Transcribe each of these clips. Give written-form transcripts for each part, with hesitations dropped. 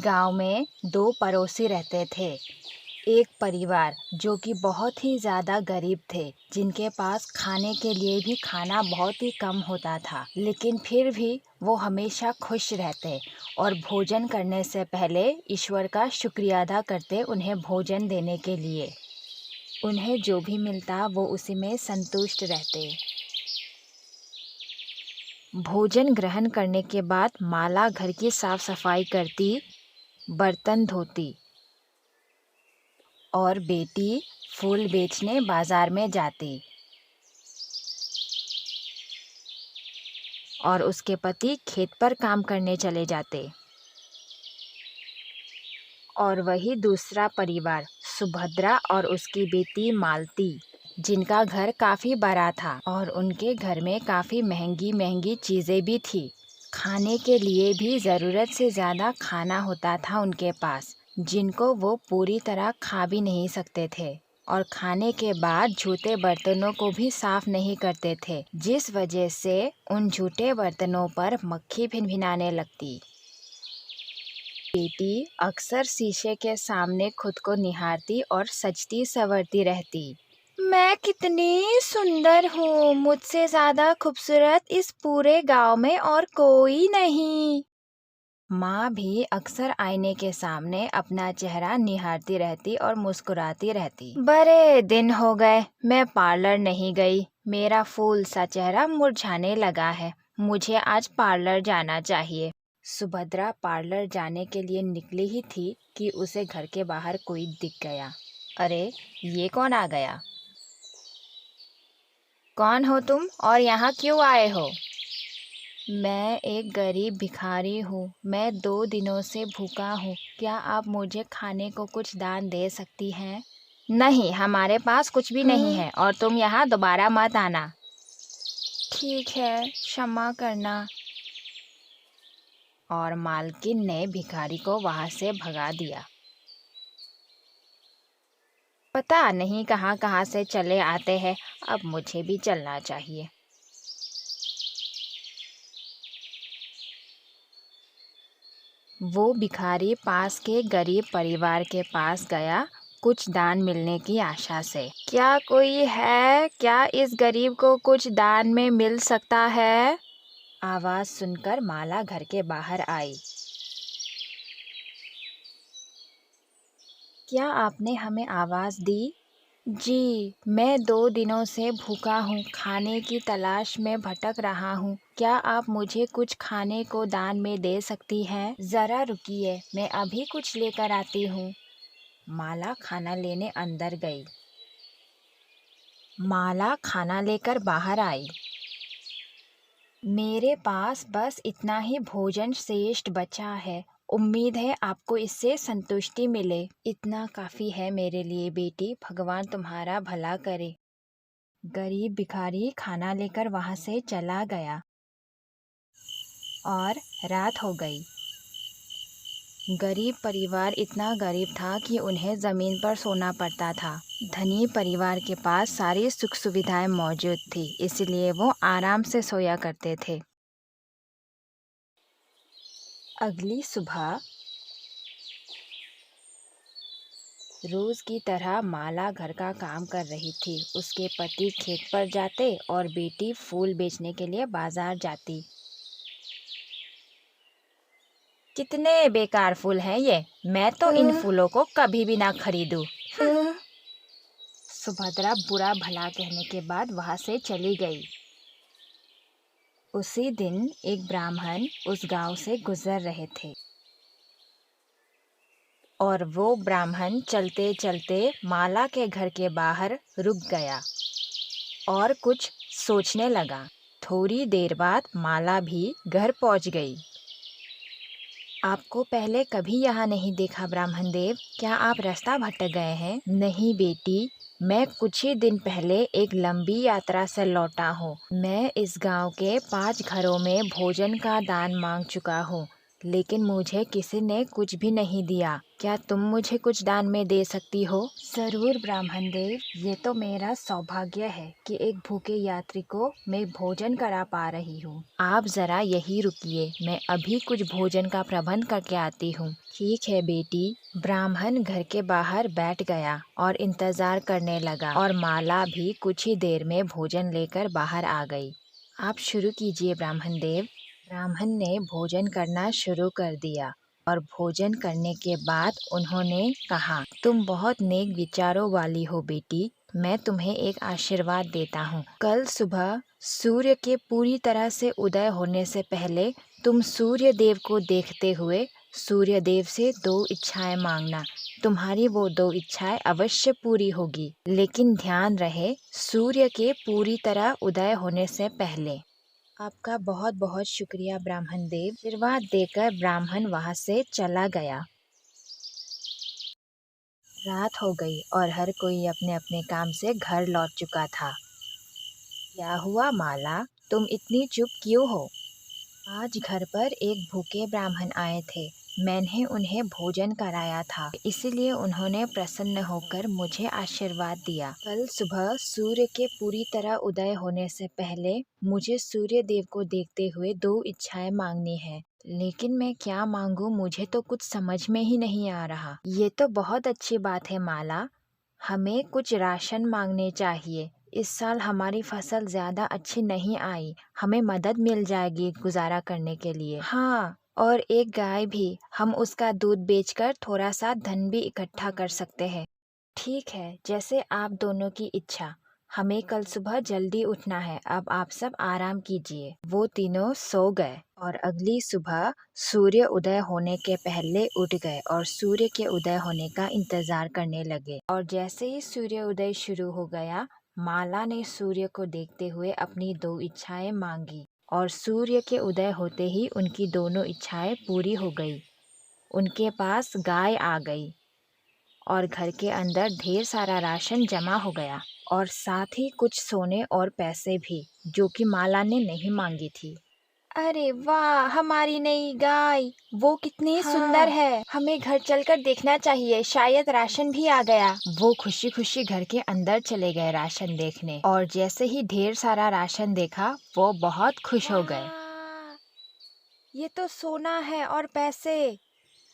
गांव में दो पड़ोसी रहते थे। एक परिवार जो कि बहुत ही ज़्यादा गरीब थे, जिनके पास खाने के लिए भी खाना बहुत ही कम होता था, लेकिन फिर भी वो हमेशा खुश रहते और भोजन करने से पहले ईश्वर का शुक्रिया अदा करते उन्हें भोजन देने के लिए। उन्हें जो भी मिलता वो उसी में संतुष्ट रहते। भोजन ग्रहण करने के बाद माला घर की साफ सफाई करती, बर्तन धोती और बेटी फूल बेचने बाजार में जाती और उसके पति खेत पर काम करने चले जाते। और वही दूसरा परिवार सुभद्रा और उसकी बेटी मालती, जिनका घर काफ़ी बड़ा था और उनके घर में काफ़ी महंगी महंगी चीज़ें भी थी। खाने के लिए भी ज़रूरत से ज़्यादा खाना होता था उनके पास, जिनको वो पूरी तरह खा भी नहीं सकते थे और खाने के बाद झूठे बर्तनों को भी साफ नहीं करते थे, जिस वजह से उन झूठे बर्तनों पर मक्खी भिनभिनाने लगती। बेटी अक्सर शीशे के सामने खुद को निहारती और सजती संवरती रहती। मैं कितनी सुंदर हूँ, मुझसे ज्यादा खूबसूरत इस पूरे गांव में और कोई नहीं। माँ भी अक्सर आईने के सामने अपना चेहरा निहारती रहती और मुस्कुराती रहती। बड़े दिन हो गए मैं पार्लर नहीं गई, मेरा फूल सा चेहरा मुरझाने लगा है, मुझे आज पार्लर जाना चाहिए। सुभद्रा पार्लर जाने के लिए निकली ही थी कि उसे घर के बाहर कोई दिख गया। अरे, ये कौन आ गया? कौन हो तुम और यहाँ क्यों आए हो? मैं एक गरीब भिखारी हूँ, मैं 2 दिनों से भूखा हूँ, क्या आप मुझे खाने को कुछ दान दे सकती हैं? नहीं, हमारे पास कुछ भी नहीं है और तुम यहाँ दोबारा मत आना। ठीक है, क्षमा करना। और मालकिन ने भिखारी को वहाँ से भगा दिया। पता नहीं कहाँ कहाँ से चले आते हैं, अब मुझे भी चलना चाहिए। वो भिखारी पास के गरीब परिवार के पास गया, कुछ दान मिलने की आशा से। क्या कोई है? क्या इस गरीब को कुछ दान में मिल सकता है? आवाज सुनकर माला घर के बाहर आई। क्या आपने हमें आवाज दी? जी, मैं 2 दिनों से भूखा हूँ, खाने की तलाश में भटक रहा हूँ, क्या आप मुझे कुछ खाने को दान में दे सकती हैं? जरा रुकिए, मैं अभी कुछ लेकर आती हूँ। माला खाना लेने अंदर गई। माला खाना लेकर बाहर आई। मेरे पास बस इतना ही भोजन शेष बचा है, उम्मीद है आपको इससे संतुष्टि मिले। इतना काफ़ी है मेरे लिए बेटी, भगवान तुम्हारा भला करे। गरीब भिखारी खाना लेकर वहाँ से चला गया और रात हो गई। गरीब परिवार इतना गरीब था कि उन्हें ज़मीन पर सोना पड़ता था। धनी परिवार के पास सारी सुख सुविधाएं मौजूद थी, इसलिए वो आराम से सोया करते थे। अगली सुबह रोज की तरह माला घर का काम कर रही थी। उसके पति खेत पर जाते और बेटी फूल बेचने के लिए बाजार जाती। कितने बेकार फूल हैं ये, मैं तो इन फूलों को कभी भी ना खरीदूं। सुभद्रा बुरा भला कहने के बाद वहां से चली गई। उसी दिन एक ब्राह्मण उस गांव से गुजर रहे थे और वो ब्राह्मण चलते चलते माला के घर के बाहर रुक गया और कुछ सोचने लगा। थोड़ी देर बाद माला भी घर पहुंच गई। आपको पहले कभी यहाँ नहीं देखा ब्राह्मण देव, क्या आप रास्ता भटक गए हैं? नहीं बेटी, मैं कुछ ही दिन पहले एक लंबी यात्रा से लौटा हूँ। मैं इस गांव के 5 घरों में भोजन का दान मांग चुका हूँ, लेकिन मुझे किसी ने कुछ भी नहीं दिया। क्या तुम मुझे कुछ दान में दे सकती हो? जरूर ब्राह्मण देव, ये तो मेरा सौभाग्य है कि एक भूखे यात्री को मैं भोजन करा पा रही हूँ। आप जरा यही रुकिए, मैं अभी कुछ भोजन का प्रबंध करके आती हूँ। ठीक है बेटी। ब्राह्मण घर के बाहर बैठ गया और इंतजार करने लगा और माला भी कुछ ही देर में भोजन लेकर बाहर आ गई। आप शुरू कीजिए ब्राह्मण देव। ब्राह्मण ने भोजन करना शुरू कर दिया और भोजन करने के बाद उन्होंने कहा, तुम बहुत नेक विचारों वाली हो बेटी। मैं तुम्हें एक आशीर्वाद देता हूँ। कल सुबह सूर्य के पूरी तरह से उदय होने से पहले तुम सूर्य देव को देखते हुए सूर्य देव से 2 इच्छाएं मांगना। तुम्हारी वो 2 इच्छाएं अवश्य पूरी होगी, लेकिन ध्यान रहे सूर्य के पूरी तरह उदय होने से पहले। आपका बहुत बहुत शुक्रिया ब्राह्मण देव। आशीर्वाद देकर ब्राह्मण वहां से चला गया। रात हो गई और हर कोई अपने अपने काम से घर लौट चुका था। क्या हुआ माला, तुम इतनी चुप क्यों हो? आज घर पर एक भूखे ब्राह्मण आए थे। मैंने उन्हें भोजन कराया था, इसलिए उन्होंने प्रसन्न होकर मुझे आशीर्वाद दिया। कल सुबह सूर्य के पूरी तरह उदय होने से पहले मुझे सूर्य देव को देखते हुए 2 इच्छाएं मांगनी है, लेकिन मैं क्या मांगूं मुझे तो कुछ समझ में ही नहीं आ रहा। ये तो बहुत अच्छी बात है माला, हमें कुछ राशन मांगने चाहिए। इस साल हमारी फसल ज्यादा अच्छी नहीं आई, हमें मदद मिल जाएगी गुजारा करने के लिए। हाँ, और एक गाय भी, हम उसका दूध बेचकर थोड़ा सा धन भी इकट्ठा कर सकते हैं। ठीक है, जैसे आप दोनों की इच्छा। हमें कल सुबह जल्दी उठना है, अब आप सब आराम कीजिए। वो तीनों सो गए और अगली सुबह सूर्य उदय होने के पहले उठ गए और सूर्य के उदय होने का इंतजार करने लगे। और जैसे ही सूर्य उदय शुरू हो गया, माला ने सूर्य को देखते हुए अपनी 2 इच्छाएं मांगी और सूर्य के उदय होते ही उनकी दोनों इच्छाएं पूरी हो गई। उनके पास गाय आ गई और घर के अंदर ढेर सारा राशन जमा हो गया और साथ ही कुछ सोने और पैसे भी, जो कि माला ने नहीं मांगी थी। अरे वाह, हमारी नई गाय, वो कितनी सुंदर है। हमें घर चलकर देखना चाहिए, शायद राशन भी आ गया। वो खुशी खुशी घर के अंदर चले गए राशन देखने और जैसे ही ढेर सारा राशन देखा वो बहुत खुश हो गए। ये तो सोना है और पैसे,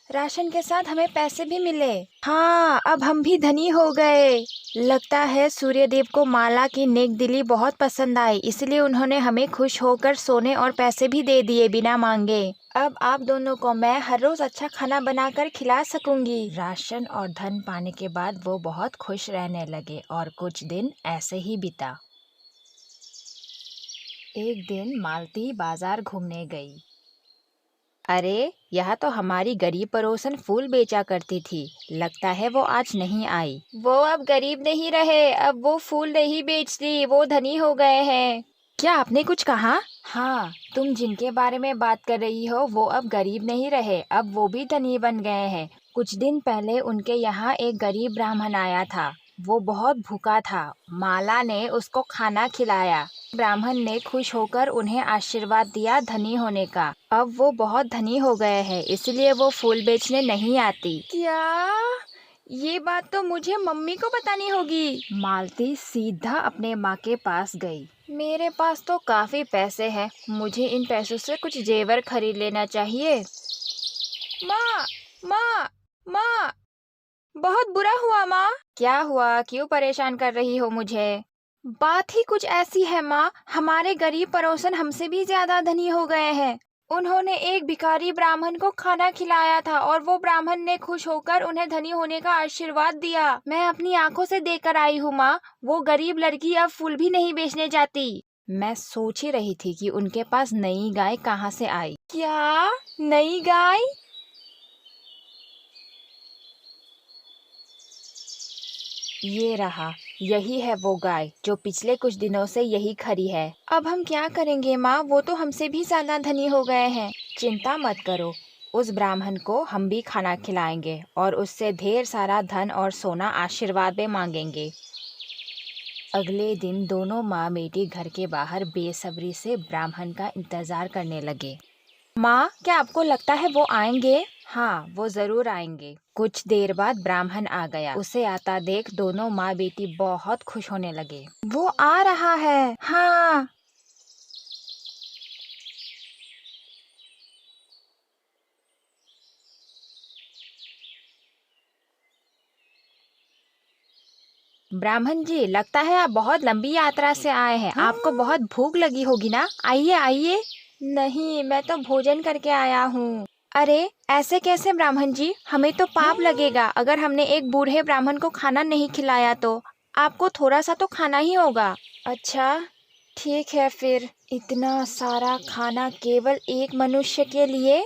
राशन के साथ हमें पैसे भी मिले। हाँ, अब हम भी धनी हो गए। लगता है सूर्यदेव को माला की नेकदिली बहुत पसंद आई, इसलिए उन्होंने हमें खुश होकर सोने और पैसे भी दे दिए बिना मांगे। अब आप दोनों को मैं हर रोज अच्छा खाना बनाकर खिला सकूंगी। राशन और धन पाने के बाद वो बहुत खुश रहने लगे और कुछ दिन ऐसे ही बीता। एक दिन मालती बाजार घूमने गई। अरे, यह तो हमारी गरीब पड़ोसन फूल बेचा करती थी, लगता है वो आज नहीं आई। वो अब गरीब नहीं रहे, अब वो फूल नहीं बेचती, वो धनी हो गए हैं। क्या आपने कुछ कहा? हाँ, तुम जिनके बारे में बात कर रही हो वो अब गरीब नहीं रहे, अब वो भी धनी बन गए हैं। कुछ दिन पहले उनके यहाँ एक गरीब ब्राह्मण आया था। वो बहुत भूखा था। माला ने उसको खाना खिलाया। ब्राह्मण ने खुश होकर उन्हें आशीर्वाद दिया धनी होने का। अब वो बहुत धनी हो गए हैं, इसलिए वो फूल बेचने नहीं आती। क्या? ये बात तो मुझे मम्मी को बतानी होगी। मालती सीधा अपने माँ के पास गई। मेरे पास तो काफी पैसे हैं, मुझे इन पैसों से कुछ जेवर खरीद लेना चाहिए। माँ, माँ, माँ, बहुत बुरा हुआ माँ। क्या हुआ? क्यों परेशान कर रही हो मुझे? बात ही कुछ ऐसी है माँ, हमारे गरीब पड़ोसन हमसे भी ज्यादा धनी हो गए हैं। उन्होंने एक भिखारी ब्राह्मण को खाना खिलाया था और वो ब्राह्मण ने खुश होकर उन्हें धनी होने का आशीर्वाद दिया। मैं अपनी आंखों से देखकर आई हूँ माँ, वो गरीब लड़की अब फूल भी नहीं बेचने जाती। मैं सोच ही रही थी कि उनके पास नई गाय कहाँ से आई। क्या? नई गाय? ये रहा, यही है वो गाय जो पिछले कुछ दिनों से यही खड़ी है। अब हम क्या करेंगे माँ, वो तो हमसे भी ज्यादा धनी हो गए हैं। चिंता मत करो, उस ब्राह्मण को हम भी खाना खिलाएंगे और उससे ढेर सारा धन और सोना आशीर्वाद में मांगेंगे। अगले दिन दोनों माँ बेटी घर के बाहर बेसब्री से ब्राह्मण का इंतजार करने लगे। माँ, क्या आपको लगता है वो आएंगे? हाँ, वो जरूर आएंगे। कुछ देर बाद ब्राह्मण आ गया। उसे आता देख दोनों माँ बेटी बहुत खुश होने लगे। वो आ रहा है। हाँ। ब्राह्मण जी, लगता है आप बहुत लंबी यात्रा से आए हैं। आपको बहुत भूख लगी होगी ना? आइए आइए। नहीं, मैं तो भोजन करके आया हूँ। अरे, ऐसे कैसे ब्राह्मण जी? हमें तो पाप लगेगा अगर हमने एक बूढ़े ब्राह्मण को खाना नहीं खिलाया तो। आपको थोड़ा सा तो खाना ही होगा। अच्छा, ठीक है फिर। इतना सारा खाना केवल एक मनुष्य के लिए?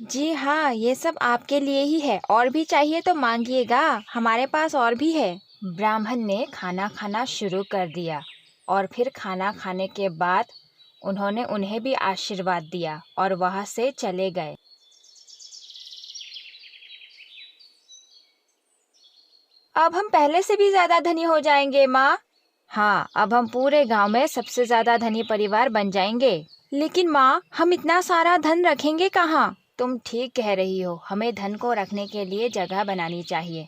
जी हाँ, ये सब आपके लिए ही है। और भी चाहिए तो मांगिएगा, हमारे पास और भी है। ब्राह्मण ने खाना खाना शुरू कर दिया और फिर खाना खाने के बाद उन्होंने उन्हें भी आशीर्वाद दिया और वहां से चले गए। अब हम पहले से भी ज्यादा धनी हो जाएंगे, माँ। हाँ, अब हम पूरे गांव में सबसे ज्यादा धनी परिवार बन जाएंगे। लेकिन माँ, हम इतना सारा धन रखेंगे कहाँ? तुम ठीक कह रही हो, हमें धन को रखने के लिए जगह बनानी चाहिए।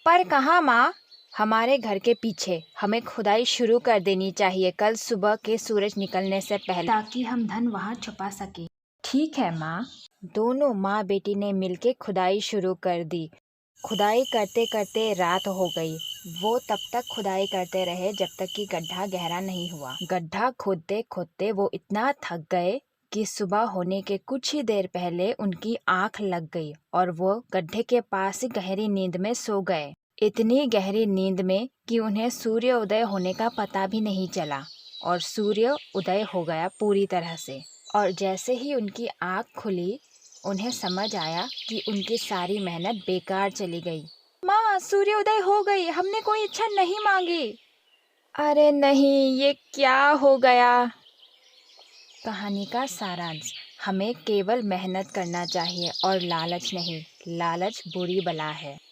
पर कहाँ माँ? हमारे घर के पीछे। हमें खुदाई शुरू कर देनी चाहिए कल सुबह के सूरज निकलने से पहले, ताकि हम धन वहाँ छुपा सके। ठीक है माँ। दोनों माँ बेटी ने मिलके खुदाई शुरू कर दी। खुदाई करते करते रात हो गई। वो तब तक खुदाई करते रहे जब तक कि गड्ढा गहरा नहीं हुआ। गड्ढा खोदते खोदते वो इतना थक गए कि सुबह होने के कुछ ही देर पहले उनकी आंख लग गई और वो गड्ढे के पास ही गहरी नींद में सो गए। इतनी गहरी नींद में कि उन्हें सूर्य उदय होने का पता भी नहीं चला और सूर्य उदय हो गया पूरी तरह से। और जैसे ही उनकी आंख खुली, उन्हें समझ आया कि उनकी सारी मेहनत बेकार चली गई। माँ, सूर्योदय हो गई, हमने कोई इच्छा नहीं मांगी। अरे नहीं, ये क्या हो गया? कहानी का सारांश, हमें केवल मेहनत करना चाहिए और लालच नहीं। लालच बुरी बला है।